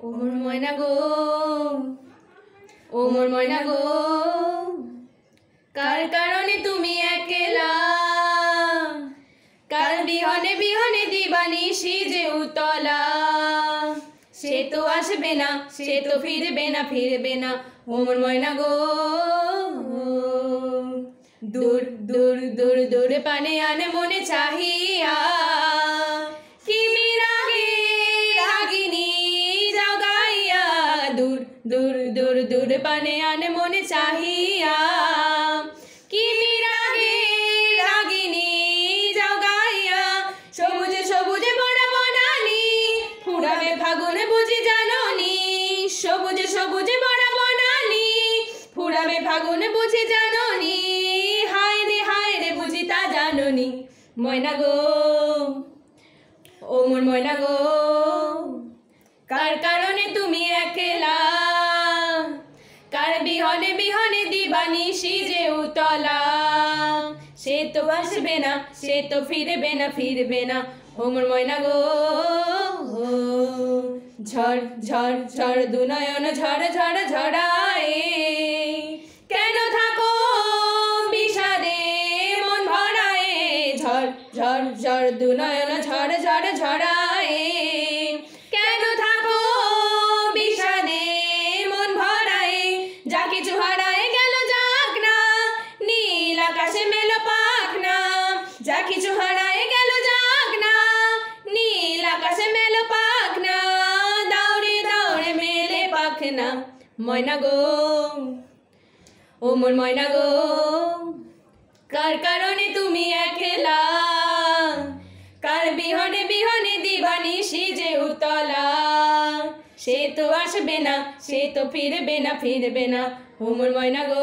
ও মোর ময়না গো, ও মোর ময়না গো, কার কারণে তুমি একলা, কার বিহনে বিহনে দিবানিশি যে উতলা। সে তো আসবে না, সে তো ফিরবে না, ফিরবে না। ও মোর ময়না গো, দূর দূর দূর দূর পানে আনে মনে চাহিয়া, কিমি রাগে রাগিনী যাও গাইয়া। দূর দূর দূর দূর পানে আনে মনে চাহিয়া, কিমি রাগে রাগিনী যাও গাইয়া। সবুজে সবুজে বড় বনানি, ফুরাবে ফাগুনে বুঝি জাননি। সবুজে সবুজে বড় বনানি, ফুরাবে ফাগুনে বুঝি জাননি। হায় রে বুঝি তা জাননি। ময়না গো, ও মোর ময়না গো, কার কারণে তুমি একলা, কার বিহনে বিহনে দিবানিশি যে উতলা। সে তো আসবে না, সে তো ফিরবে না, ফিরবে না। ও মোর ময়না গো, ঝড় ঝড় ঝড় দুনয়ন ঝড় ঝড় ঝড়ায়, কেন থাকো বিষাদে মন ভরায়। ঝড় ঝড় ঝড় দুনয়ন ঝড় ঝড় ঝড়ায়, কেন থাকো বিষাদে মন ভরায়। যা কিছু হারায় গেল যাক না, নীল আকাশে মেলো পাখনা। যা কিছু হারায় গেল যাক না, নীল আকাশে মেলো পাখনা। দৌড়ে দৌড়ে মেলে পাখনা। ময়না গো, ও মোর ময়না গো, কার কারণে তুমি একলা, কার বিহনে বিহনে দিবানিশি যে উতলা। সে তো আসবে না, সে তো ফিরবে না, ফিরবে না। ও মোর ময়না গো।